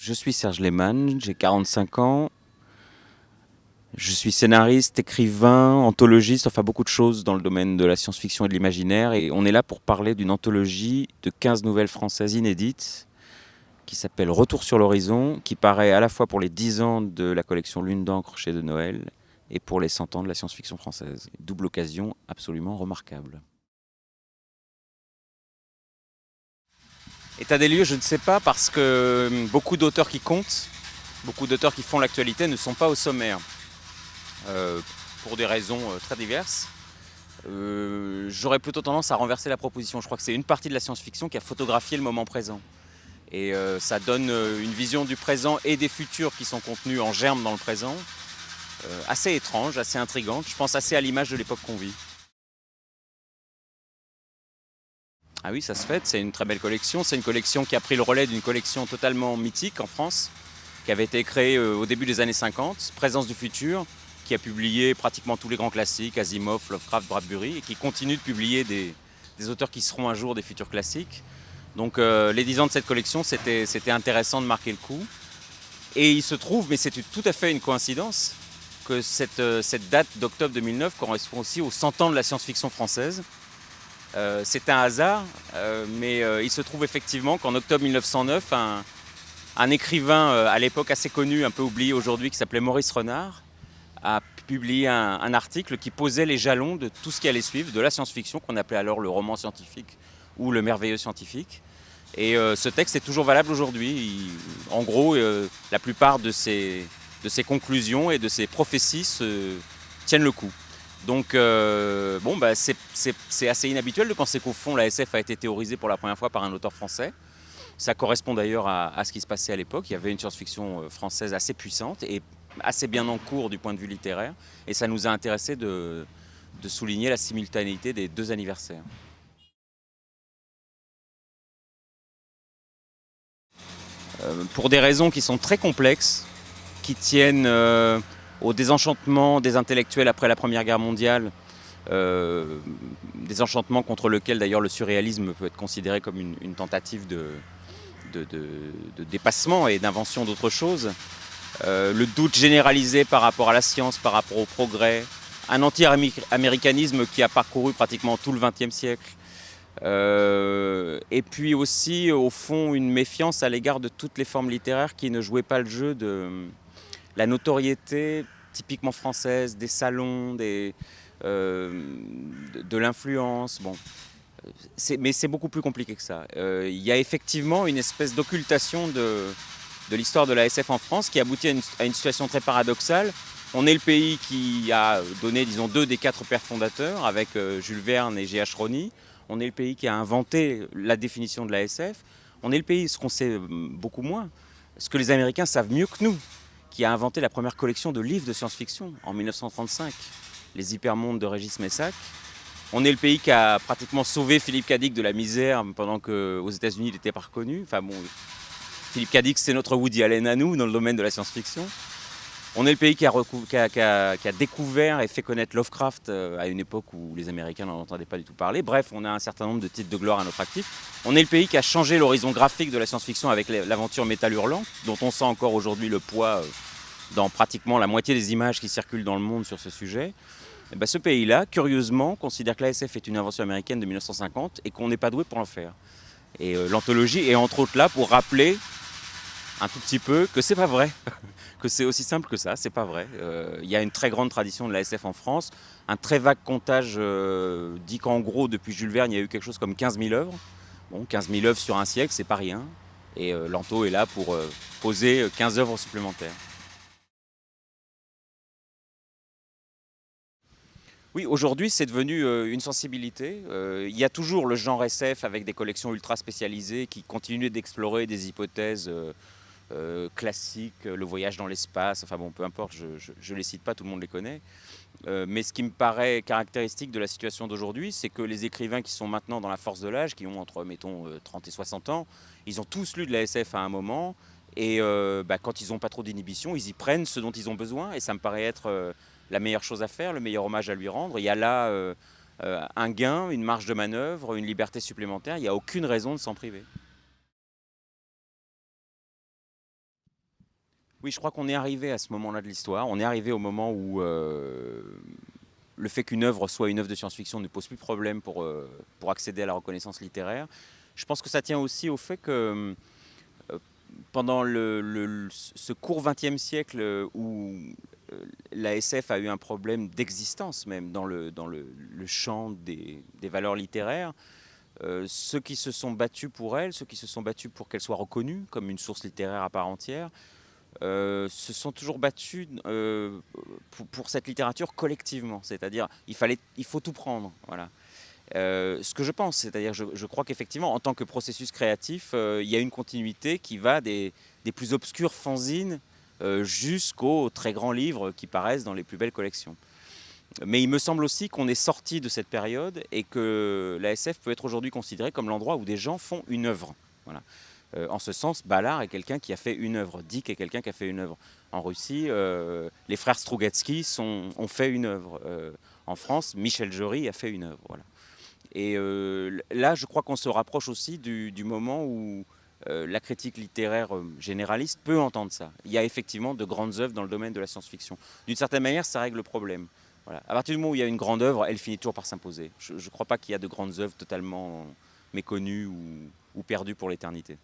Je suis Serge Lehmann, j'ai 45 ans. Je suis scénariste, écrivain, anthologiste, enfin beaucoup de choses dans le domaine de la science-fiction et de l'imaginaire. Et on est là pour parler d'une anthologie de 15 nouvelles françaises inédites qui s'appelle Retour sur l'horizon, qui paraît à la fois pour les 10 ans de la collection Lune d'encre chez De Noël et pour les 100 ans de la science-fiction française. Double occasion absolument remarquable. État des lieux, je ne sais pas, parce que beaucoup d'auteurs qui comptent, beaucoup d'auteurs qui font l'actualité ne sont pas au sommaire. Pour des raisons très diverses. J'aurais plutôt tendance à renverser la proposition. Je crois que c'est une partie de la science-fiction qui a photographié le moment présent. Et ça donne une vision du présent et des futurs qui sont contenus en germe dans le présent, assez étrange, assez intrigante, je pense assez à l'image de l'époque qu'on vit. Ah oui, ça se fait, c'est une très belle collection. C'est une collection qui a pris le relais d'une collection totalement mythique en France, qui avait été créée au début des années 50, Présence du futur, qui a publié pratiquement tous les grands classiques, Asimov, Lovecraft, Bradbury, et qui continue de publier des auteurs qui seront un jour des futurs classiques. Donc les 10 ans de cette collection, c'était intéressant de marquer le coup. Et il se trouve, mais c'est tout à fait une coïncidence, que cette date d'octobre 2009 correspond aussi aux 100 ans de la science-fiction française. C'est un hasard, mais il se trouve effectivement qu'en octobre 1909, un écrivain à l'époque assez connu, un peu oublié aujourd'hui, qui s'appelait Maurice Renard, a publié un article qui posait les jalons de tout ce qui allait suivre, de la science-fiction, qu'on appelait alors le roman scientifique ou le merveilleux scientifique. Et ce texte est toujours valable aujourd'hui. En gros, la plupart de ses conclusions et de ses prophéties tiennent le coup. Donc, c'est assez inhabituel de penser qu'au fond, la SF a été théorisée pour la première fois par un auteur français. Ça correspond d'ailleurs à ce qui se passait à l'époque. Il y avait une science-fiction française assez puissante et assez bien en cours du point de vue littéraire. Et ça nous a intéressé de souligner la simultanéité des deux anniversaires. Pour des raisons qui sont très complexes, qui tiennent au désenchantement des intellectuels après la Première Guerre mondiale, désenchantement contre lequel d'ailleurs le surréalisme peut être considéré comme une tentative de dépassement et d'invention d'autre chose. Le doute généralisé par rapport à la science, par rapport au progrès, un anti-américanisme qui a parcouru pratiquement tout le XXe siècle, et puis aussi, au fond, une méfiance à l'égard de toutes les formes littéraires qui ne jouaient pas le jeu de la notoriété typiquement française, des salons, de l'influence. Bon. Mais c'est beaucoup plus compliqué que ça. Il y a effectivement une espèce d'occultation de l'histoire de la SF en France qui aboutit à une situation très paradoxale. On est le pays qui a donné, disons, 2 des 4 pères fondateurs avec Jules Verne et G.H. Rosny. On est le pays qui a inventé la définition de la SF. On est le pays, ce qu'on sait beaucoup moins, ce que les Américains savent mieux que nous, qui a inventé la première collection de livres de science-fiction en 1935, les Hypermondes de Régis Messac. On est le pays qui a pratiquement sauvé Philippe K. Dick de la misère pendant qu'aux États-Unis il n'était pas reconnu. Enfin bon, Philippe K. Dick, c'est notre Woody Allen à nous dans le domaine de la science-fiction. On est le pays qui a découvert et fait connaître Lovecraft à une époque où les Américains n'en entendaient pas du tout parler. Bref, on a un certain nombre de titres de gloire à notre actif. On est le pays qui a changé l'horizon graphique de la science-fiction avec l'aventure Métal Hurlant, dont on sent encore aujourd'hui le poids dans pratiquement la moitié des images qui circulent dans le monde sur ce sujet. Et ben, ce pays-là, curieusement, considère que la SF est une invention américaine de 1950 et qu'on n'est pas doué pour en faire. Et l'anthologie est entre autres là pour rappeler un tout petit peu que c'est pas vrai, que c'est aussi simple que ça, c'est pas vrai. Il y a une très grande tradition de la SF en France, un très vague comptage dit qu'en gros, depuis Jules Verne, il y a eu quelque chose comme 15 000 œuvres. Bon, 15 000 œuvres sur un siècle, c'est pas rien. Et l'Anto est là pour poser 15 œuvres supplémentaires. Oui, aujourd'hui, c'est devenu une sensibilité. Il y a toujours le genre SF avec des collections ultra spécialisées qui continuent d'explorer des hypothèses classiques, le voyage dans l'espace, enfin bon, peu importe, je les cite pas, tout le monde les connaît. Mais ce qui me paraît caractéristique de la situation d'aujourd'hui, c'est que les écrivains qui sont maintenant dans la force de l'âge, qui ont entre, mettons, 30 et 60 ans, ils ont tous lu de la SF à un moment, et quand ils n'ont pas trop d'inhibition, ils y prennent ce dont ils ont besoin, et ça me paraît être la meilleure chose à faire, le meilleur hommage à lui rendre. Il y a là un gain, une marge de manœuvre, une liberté supplémentaire, il n'y a aucune raison de s'en priver. Oui, je crois qu'on est arrivé à ce moment-là de l'histoire. On est arrivé au moment où le fait qu'une œuvre soit une œuvre de science-fiction ne pose plus de problème pour accéder à la reconnaissance littéraire. Je pense que ça tient aussi au fait que pendant ce court XXe siècle où la SF a eu un problème d'existence même dans le champ des valeurs littéraires, ceux qui se sont battus pour elle, ceux qui se sont battus pour qu'elle soit reconnue comme une source littéraire à part entière, se sont toujours battus pour cette littérature collectivement. C'est-à-dire, il faut tout prendre. Voilà. Ce que je pense, c'est-à-dire, je crois qu'effectivement, en tant que processus créatif, il y a une continuité qui va des plus obscurs fanzines jusqu'aux très grands livres qui paraissent dans les plus belles collections. Mais il me semble aussi qu'on est sorti de cette période et que la SF peut être aujourd'hui considérée comme l'endroit où des gens font une œuvre. Voilà. En ce sens, Ballard est quelqu'un qui a fait une œuvre. Dick est quelqu'un qui a fait une œuvre. En Russie, les frères Strugatsky ont fait une œuvre. En France, Michel Jory a fait une œuvre. Voilà. Et là, je crois qu'on se rapproche aussi du moment où la critique littéraire généraliste peut entendre ça. Il y a effectivement de grandes œuvres dans le domaine de la science-fiction. D'une certaine manière, ça règle le problème. Voilà. À partir du moment où il y a une grande œuvre, elle finit toujours par s'imposer. Je ne crois pas qu'il y a de grandes œuvres totalement méconnues ou perdues pour l'éternité.